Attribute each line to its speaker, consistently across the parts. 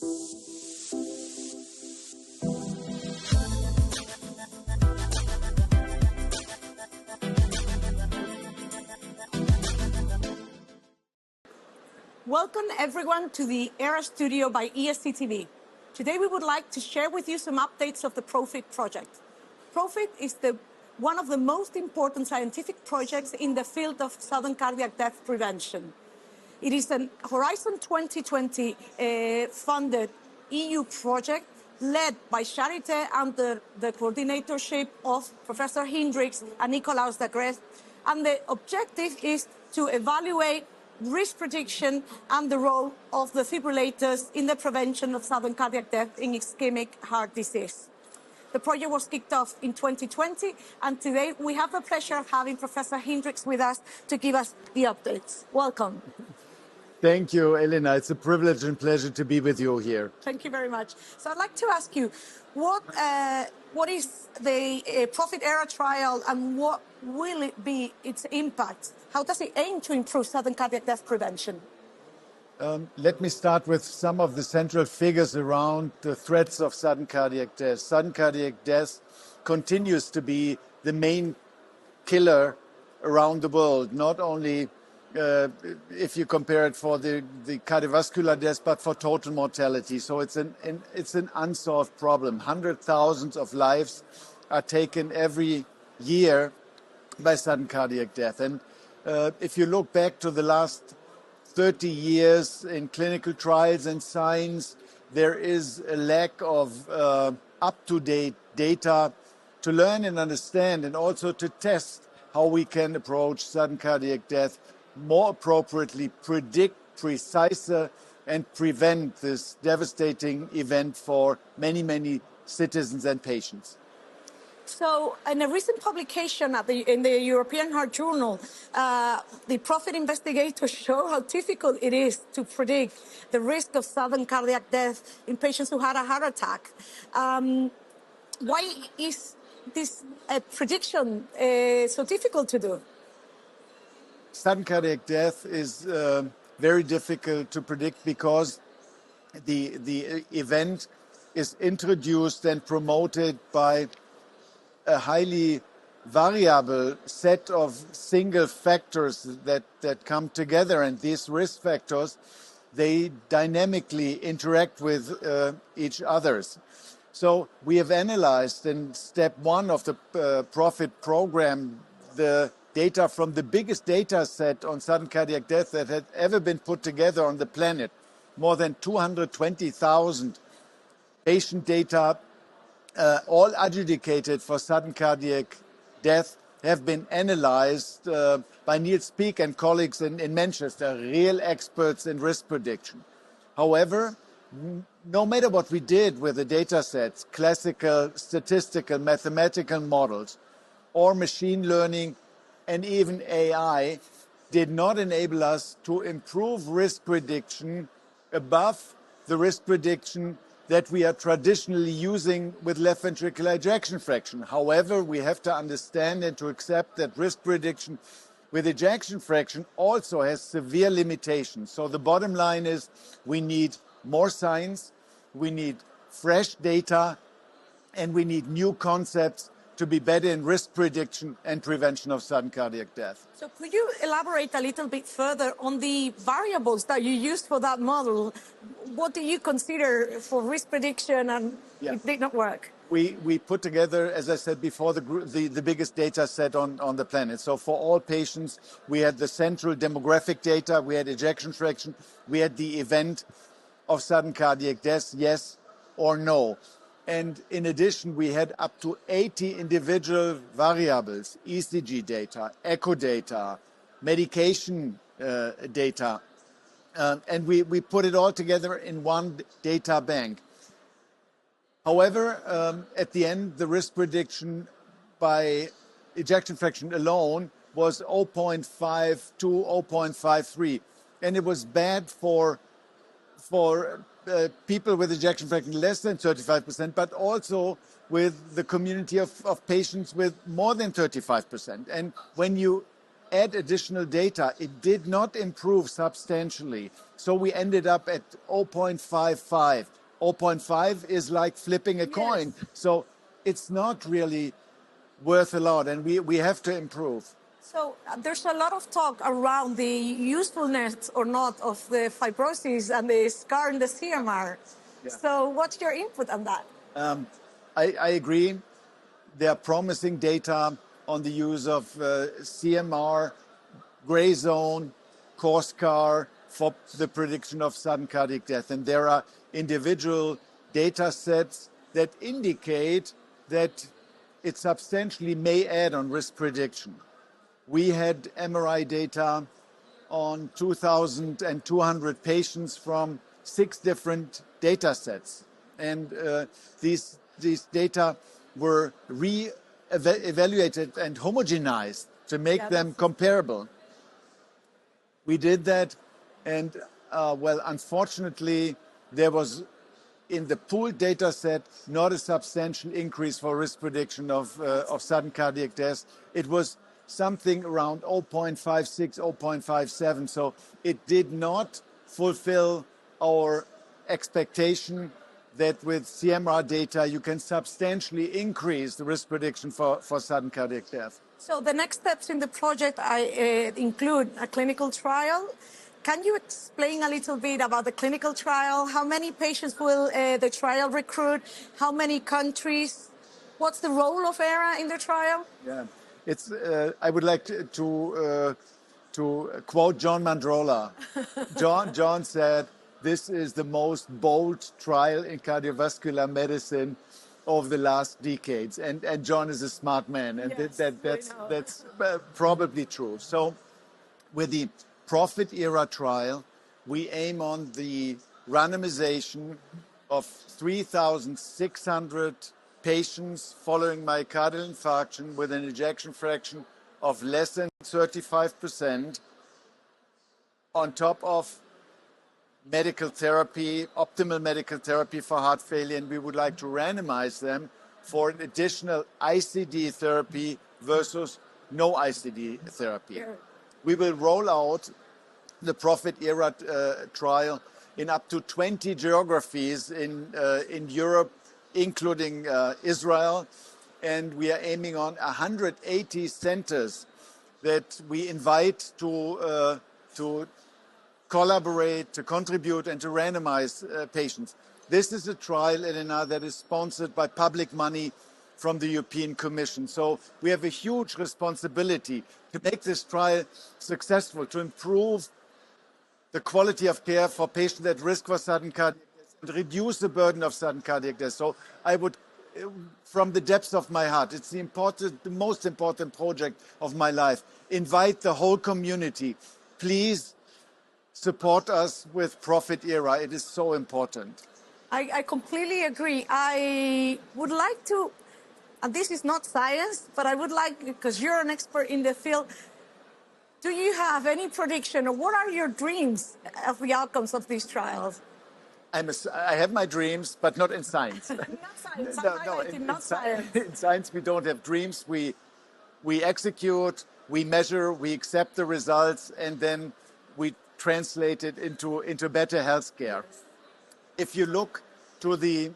Speaker 1: Welcome everyone to the EHRA studio by ESCTV. Today we would like to share with you some updates of the Profit project. Profit is one of the most important scientific projects in the field of sudden cardiac death prevention. It is an Horizon 2020 funded EU project led by Charité under the coordinatorship of Professor Hindricks and Nicolaus de Grez. And the objective is to evaluate risk prediction and the role of the defibrillators in the prevention of sudden cardiac death in ischemic heart disease. The project was kicked off in 2020, and today we have the pleasure of having Professor Hindricks with us to give us the updates. Welcome.
Speaker 2: Thank you, Elena. It's a privilege and pleasure to be with you here.
Speaker 1: Thank you very much. So I'd like to ask you, what is the Profit EHRA trial and what will it be its impact? How does it aim to improve sudden cardiac death prevention?
Speaker 2: Let me start with some of the central figures around the threats of sudden cardiac death. Sudden cardiac death continues to be the main killer around the world, not only if you compare it for the cardiovascular death, but for total mortality. So it's an unsolved problem. 100,000 of lives are taken every year by sudden cardiac death. And if you look back to the last 30 years in clinical trials and science, there is a lack of up-to-date data to learn and understand and also to test how we can approach sudden cardiac death more appropriately, predict precisely, and prevent this devastating event for many, many citizens and patients.
Speaker 1: So, in a recent publication in the European Heart Journal, the Profit investigators show how difficult it is to predict the risk of sudden cardiac death in patients who had a heart attack. Why is this prediction so difficult to do?
Speaker 2: Sudden cardiac death is very difficult to predict because the event is introduced and promoted by a highly variable set of single factors that come together, and these risk factors, they dynamically interact with each others. So we have analyzed in step one of the Profit program the data from the biggest data set on sudden cardiac death that had ever been put together on the planet. More than 220,000 patient data, all adjudicated for sudden cardiac death, have been analyzed by Niels Peek and colleagues in Manchester, real experts in risk prediction. However, no matter what we did with the data sets, classical, statistical, mathematical models, or machine learning, and even AI, did not enable us to improve risk prediction above the risk prediction that we are traditionally using with left ventricular ejection fraction. However, we have to understand and to accept that risk prediction with ejection fraction also has severe limitations. So the bottom line is we need more science, we need fresh data, and we need new concepts to be better in risk prediction and prevention of sudden cardiac death.
Speaker 1: So could you elaborate a little bit further on the variables that you used for that model? What do you consider for risk prediction, and it did not work?
Speaker 2: We put together, as I said before, the biggest data set on the planet. So for all patients, we had the central demographic data, we had ejection fraction, we had the event of sudden cardiac death, yes or no. And in addition, we had up to 80 individual variables, ECG data, echo data, medication data, and we put it all together in one data bank. However, at the end, the risk prediction by ejection fraction alone was 0.5 to 0.53, and it was bad for people with ejection fraction less than 35%, but also with the community of patients with more than 35%. And when you add additional data, it did not improve substantially. So we ended up at 0.55. 0.5 is like flipping a coin. So it's not really worth a lot, and we have to improve.
Speaker 1: So there's a lot of talk around the usefulness or not of the fibrosis and the scar in the CMR.
Speaker 2: Yeah.
Speaker 1: So what's your input on that?
Speaker 2: I agree. There are promising data on the use of CMR, gray zone, core scar for the prediction of sudden cardiac death. And there are individual data sets that indicate that it substantially may add on risk prediction. We had MRI data on 2,200 patients from 6 different data sets. And these data were re-evaluated and homogenized to make them comparable. We did that, and well, unfortunately, there was in the pooled data set not a substantial increase for risk prediction of sudden cardiac death. It was something around 0.56, 0.57. So it did not fulfill our expectation that with CMR data, you can substantially increase the risk prediction for sudden cardiac death.
Speaker 1: So the next steps in the project include a clinical trial. Can you explain a little bit about the clinical trial? How many patients will the trial recruit? How many countries? What's the role of EHRA in the trial?
Speaker 2: Yeah, it's. I would like to quote John Mandrola. John said, "This is the most bold trial in cardiovascular medicine of the last decades." And John is a smart man, and yes, that's probably true. So, with the Prof EHRA trial, we aim on the randomization of 3,600 patients following myocardial infarction with an ejection fraction of less than 35% on top of medical therapy, optimal medical therapy for heart failure, and we would like to randomize them for an additional ICD therapy versus no ICD therapy. Yeah. We will roll out the Prof EHRA trial in up to 20 geographies in Europe, including Israel, and we are aiming on 180 centers that we invite to collaborate, to contribute, and to randomize patients. This is a trial, Elena, that is sponsored by public money from the European Commission. So we have a huge responsibility to make this trial successful, to improve the quality of care for patients at risk for sudden cardiac death and reduce the burden of sudden cardiac death. So I would, from the depths of my heart, it's the most important project of my life, invite the whole community. Please support us with Prof EHRA. It is so important.
Speaker 1: I completely agree. I would like to, and this is not science, but I would like, because you're an expert in the field, do you have any prediction, or what are your dreams of the outcomes of these trials?
Speaker 2: I have my dreams, but not in science.
Speaker 1: Not science.
Speaker 2: Not science. In science, we don't have dreams. We execute, we measure, we accept the results, and then we translate it into better health care. If you look to the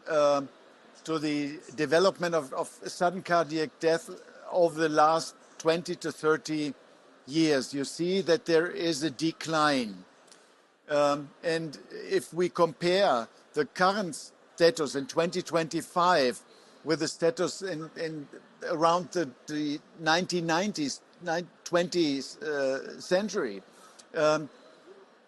Speaker 2: development of sudden cardiac death over the last 20 to 30 years, you see that there is a decline. And if we compare the current status in 2025 with the status in around the 1990s, 20th century,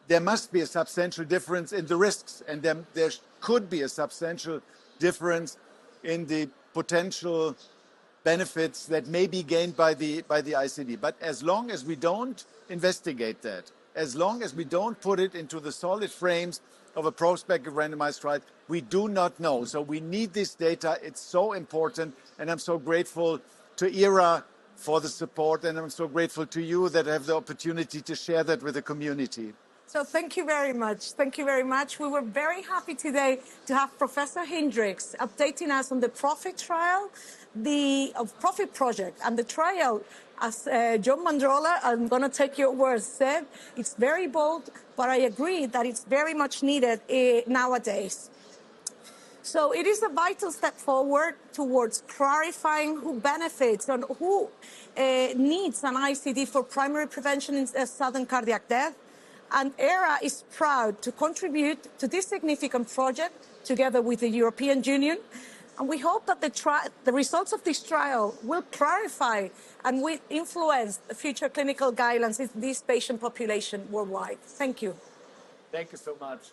Speaker 2: there must be a substantial difference in the risks, and there could be a substantial difference in the potential benefits that may be gained by the ICD. But as long as we don't investigate that, as long as we don't put it into the solid frames of a prospective randomized trial, we do not know. So we need this data. It's so important, and I'm so grateful to EHRA for the support, and I'm so grateful to you that I have the opportunity to share that with the community.
Speaker 1: So thank you very much. Thank you very much. We were very happy today to have Professor Hindricks updating us on the Prof trial, the Prof project, and the trial As John Mandrola, I'm going to take your words, said, it's very bold, but I agree that it's very much needed nowadays. So it is a vital step forward towards clarifying who benefits and who needs an ICD for primary prevention in sudden cardiac death. And EHRA is proud to contribute to this significant project together with the European Union. And we hope that the results of this trial will clarify and will influence future clinical guidelines in this patient population worldwide. Thank you.
Speaker 2: Thank you so much.